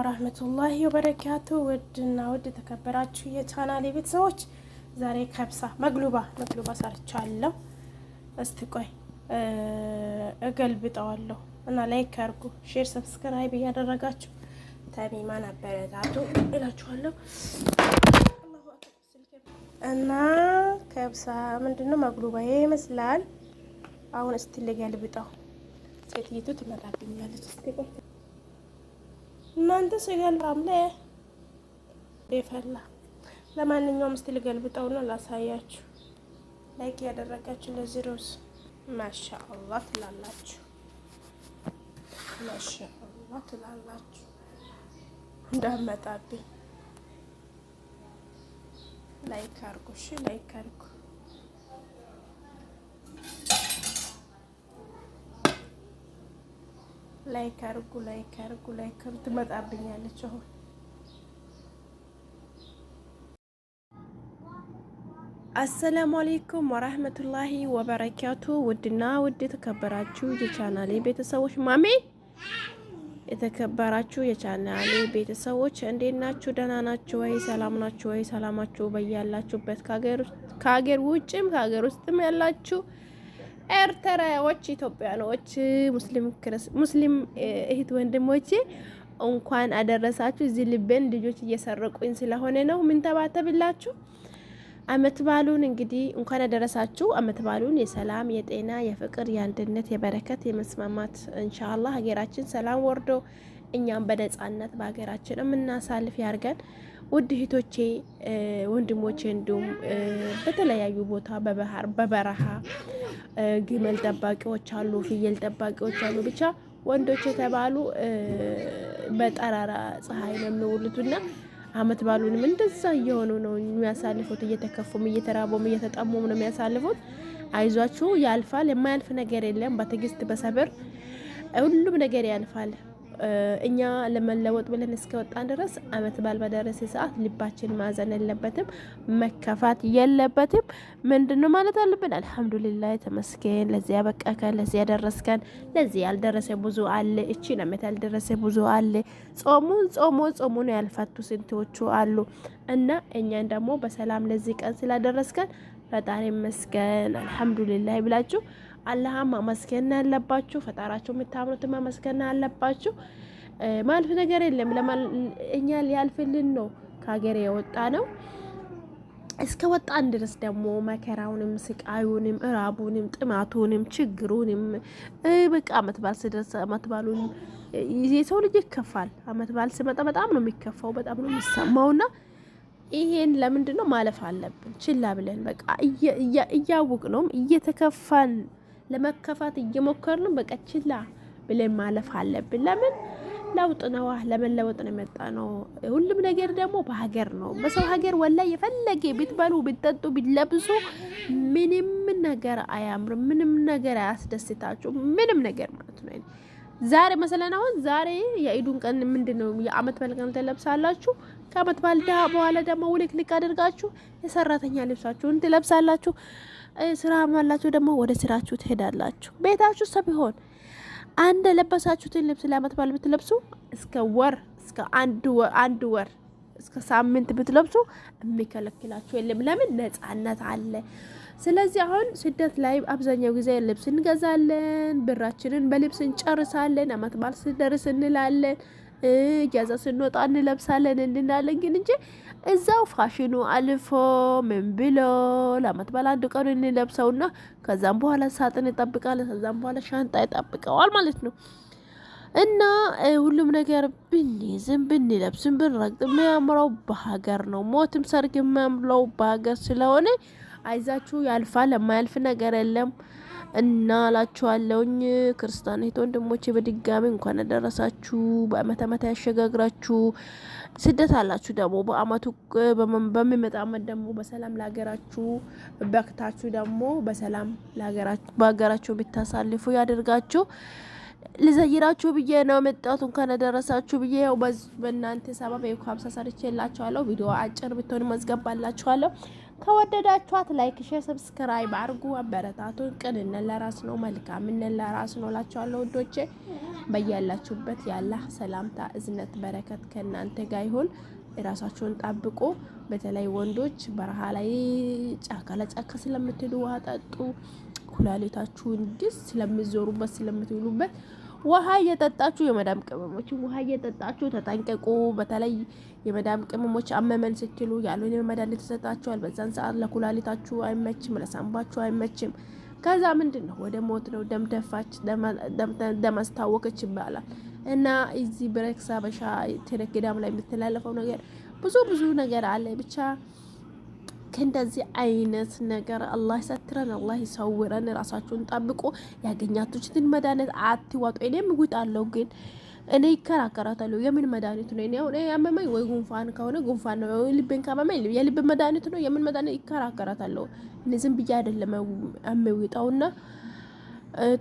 ወራህመቱላሂ ወበረካቱ። ውድና ውድ ተከበራችሁ የቻናሌ ቤተሰቦች ዛሬ ከብሳ መግሉባ ሰርቻለሁ። እስቲ ቆይ እገልብጠዋለሁ እና ላይክ አድርጉ፣ ሼር፣ ሰብስክራይብ እያደረጋችሁ ተሚማን አበረታቱ እላችኋለሁ። እና ከብሳ ምንድነው መግሉባ ይመስላል። አሁን እስቲ ልገልብጠው። ሴትይቱ ትመጣብኛለች። እስቲ ቆይ እናንተ ስገልባም ለፈላ ለማንኛውም እስቲ ልገልብጠው ነው ላሳያችሁ። ላይክ ያደረጋችሁ ለዚህ ሮዝ ማሻአላህ ትላላችሁ፣ ማሻአላህ ትላላችሁ። እንዳመጣብኝ ላይክ አድርጉ፣ እሺ ላይክ አድርጉ። ላይክ አድርጉ ትመጣብኛለች አሁን። አሰላሙ አለይኩም ወራህመቱላሂ ወበረካቱ። ውድና ውድ የተከበራችሁ የቻናሌ ቤተሰቦች የተከበራችሁ የቻናሌ ቤተሰቦች እንዴት ናችሁ? ደህና ናችሁ ወይ? ሰላም ናችሁ ወይ? ሰላማችሁ በያላችሁበት ከሀገር ውጭም ከሀገር ውስጥም ያላችሁ ኤርትራዎች፣ ኢትዮጵያኖች፣ ሙስሊም እህት ወንድሞቼ እንኳን አደረሳችሁ። እዚህ ልቤን ልጆች እየሰረቁኝ ስለሆነ ነው ምን ተባተብላችሁ። አመት ባሉን እንግዲህ እንኳን አደረሳችሁ። አመት ባሉን የሰላም፣ የጤና፣ የፍቅር፣ የአንድነት፣ የበረከት፣ የመስማማት ኢንሻአላህ ሀገራችን ሰላም ወርዶ እኛም በነጻነት በሀገራችን የምናሳልፍ ያርገን። ውድ እህቶቼ ወንድሞቼ፣ እንዲሁም በተለያዩ ቦታ በባህር በበረሃ ግመል ጠባቂዎች አሉ፣ ፍየል ጠባቂዎች አሉ። ብቻ ወንዶች የተባሉ በጠራራ ፀሐይ ነው የሚውሉትና አመት ባሉንም እንደዛ እየሆኑ ነው የሚያሳልፉት። እየተከፉም እየተራቡም እየተጠሙም ነው የሚያሳልፉት። አይዟችሁ፣ ያልፋል። የማያልፍ ነገር የለም። በትዕግስት በሰብር ሁሉም ነገር ያልፋል። እኛ ለመለወጥ ብለን እስከወጣን ድረስ አመት ባል በደረሰ ሰዓት ልባችን ማዘን የለበትም፣ መከፋት የለበትም። ምንድነው ማለት አለብን? አልহামዱሊላህ ተመስገን፣ ለዚህ ያበቃከን፣ ለዚህ ያደረስከን። ለዚህ ያልደረሰ ብዙ አለ፣ እቺ አመት ያልደረሰ ብዙ አለ። ጾሙን ያልፈቱ ስንቶቹ አሉ። እና እኛን ደግሞ በሰላም ለዚህ ቀን ስላደረስከን ፈጣሪ መስገን አልহামዱሊላህ ብላችሁ አላህም ማመስገን አለባችሁ። ፈጣራችሁ የምታምኑት ማመስገን አለባችሁ። ማልፍ ነገር የለም። እኛ ሊያልፍልን ነው ከሀገር የወጣ ነው። እስከ ወጣን ድረስ ደግሞ መከራውንም ስቃዩንም እራቡንም ጥማቱንም ችግሩንም በቃ አመት ባል ሲደርስ አመት ባሉን የሰው ልጅ ይከፋል። አመት ባል ሲመጣ በጣም ነው የሚከፋው፣ በጣም ነው የሚሰማውና ይሄን ለምንድን ነው ማለፍ አለብን? ችላ ብለን በቃ እያወቅ ነው እየተከፋን ለመከፋት እየሞከርን በቃ ችላ ብለን ማለፍ አለብን። ለምን ለውጥ ነው፣ ለመለወጥ ነው የመጣ ነው። ሁሉም ነገር ደግሞ በሀገር ነው። በሰው ሀገር ወላሂ የፈለገ ቢትበሉ ቢጠጡ ቢለብሱ ምንም ነገር አያምርም፣ ምንም ነገር አያስደስታችሁ፣ ምንም ነገር ማለት ነው። ዛሬ መሰለን አሁን ዛሬ የኢዱን ቀን ምንድነው የአመት በዓል ቀን ትለብሳላችሁ። ከአመት በዓል በኋላ ደግሞ ውልቅልቅ አድርጋችሁ የሰራተኛ ልብሳችሁን ትለብሳላችሁ። ስራ ማላችሁ ደግሞ ወደ ስራችሁ ትሄዳላችሁ። ቤታችሁ ሰብሆን አንድ ለበሳችሁትን ልብስ ለአመት በዓል ብትለብሱ እስከ ወር እስከ አንድ ወር እስከ ሳምንት ብትለብሱ የሚከለክላችሁ የለም። ለምን? ነጻነት አለ። ስለዚህ አሁን ስደት ላይ አብዛኛው ጊዜ ልብስ እንገዛለን፣ ብራችንን በልብስ እንጨርሳለን። አመት በዓል ሲደርስ እንላለን፣ እጃዛ ስንወጣ እንለብሳለን እንላለን። ግን እንጂ እዛው ፋሽኑ አልፎ ምን ብሎ ለአመት በዓል አንድ ቀን እንለብሰውና ከዛም በኋላ ሳጥን ይጠብቃል፣ ከዛም በኋላ ሻንጣ ይጠብቀዋል ማለት ነው። እና ሁሉም ነገር ብንይዝም ብንለብስም ብንረግጥም የሚያምረው በሀገር ነው። ሞትም ሰርግ የሚያምረው በሀገር ስለሆነ አይዛችሁ፣ ያልፋል። የማያልፍ ነገር የለም። እና ላችኋለሁኝ ክርስቲያን እህት ወንድሞቼ በድጋሚ እንኳን አደረሳችሁ። በአመት አመት ያሸጋግራችሁ። ስደት አላችሁ ደግሞ በአመቱ በሚመጣ አመት ደግሞ በሰላም ለሀገራችሁ በክታችሁ ደግሞ በሰላም ለሀገራችሁ በሀገራችሁ ብታሳልፉ ያደርጋችሁ። ልዘይራችሁ ብዬ ነው መጣሁት። እንኳን አደረሳችሁ ብዬ በእናንተ ሰበብ የኳብሳ ሰርቼላችኋለሁ። ቪዲዮ አጭር ብትሆን ማስገባላችኋለሁ። ከወደዳችኋት ላይክ፣ ሼር፣ ሰብስክራይብ አድርጉ። አበረታቱን። ቅንነት ለራስ ነው፣ መልካምነት ለራስ ነው እላችኋለሁ ውዶቼ። በያላችሁበት ያላህ ሰላምታ፣ እዝነት፣ በረከት ከእናንተ ጋር ይሁን። የራሳችሁን ጠብቁ። በተለይ ወንዶች በረሃ ላይ ጫካ ለጫካ ስለምትሄዱ ውሃ ጠጡ። ኩላሊታችሁ እንዲህ ስለምትዞሩበት ስለምትውሉበት ውሃ እየጠጣችሁ የመዳም ቅመሞች ውሃ እየጠጣችሁ ተጠንቀቁ። በተለይ የመዳም ቅመሞች አመመን ስትሉ ያሉን መድኃኒት ተሰጣችኋል። በዛን ሰዓት ለኩላሊታችሁ አይመችም፣ ለሳምባችሁ አይመችም። ከዛ ምንድነው ወደ ሞት ነው። ደም ደፋች፣ ደም አስታወከች ይባላል። እና እዚህ ብሬክስ ሀበሻ ቴሌግራም ላይ የምትላለፈው ነገር ብዙ ነገር አለ። ብቻ ከእንደዚህ አይነት ነገር አላህ ይሰትረን፣ አላህ ይሰውረን። ራሳችሁን ጠብቁ። ያገኛችሁትን መድኃኒት አትዋጡ። እኔም እውጣለሁ ግን እኔ ይከራከራታለሁ። የምን መድኃኒት ነው? እኔ አሁን ያመመኝ ወይ ጉንፋን ከሆነ ጉንፋን ነው፣ ልቤን ካመመኝ የልብ መድኃኒት ነው። የምን መድኃኒት ይከራከራታለሁ። እኔ ዝም ብዬ አይደለም አመውጣውና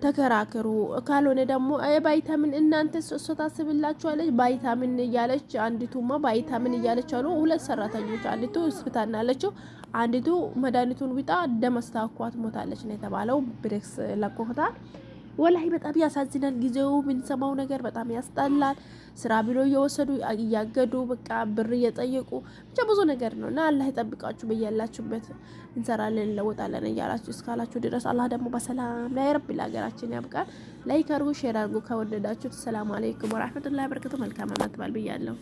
ተከራከሩ። ካልሆነ ደግሞ ቫይታሚን እናንተ እሷ ታስብላችኋለች ቫይታሚን እያለች አንዲቱማ ቫይታሚን እያለች አሉ ሁለት ሰራተኞች፣ አንዲቱ ሆስፒታል ናለችው፣ አንዲቱ መድኃኒቱን ቢጣ ደም አስታውኳት ሞታለች ነው የተባለው። ብሬክስ ለቆታል። ወላሂ በጣም ያሳዝናል። ጊዜው የምንሰማው ነገር በጣም ያስጠላል። ስራ ቢሎ እየወሰዱ እያገዱ በቃ ብር እየጠየቁ ብቻ ብዙ ነገር ነው። እና አላህ ይጠብቃችሁ። በያላችሁበት እንሰራለን እንለወጣለን እያላችሁ እስካላችሁ ድረስ አላህ ደግሞ በሰላም ላይ ረብ ለሀገራችን ያብቃል። ላይክ አድርጉ፣ ሼር አድርጉ ከወደዳችሁት። ሰላም አለይኩም ወራህመቱላሂ ወበረካቱ። መልካም አመት በዓል ብያለሁ።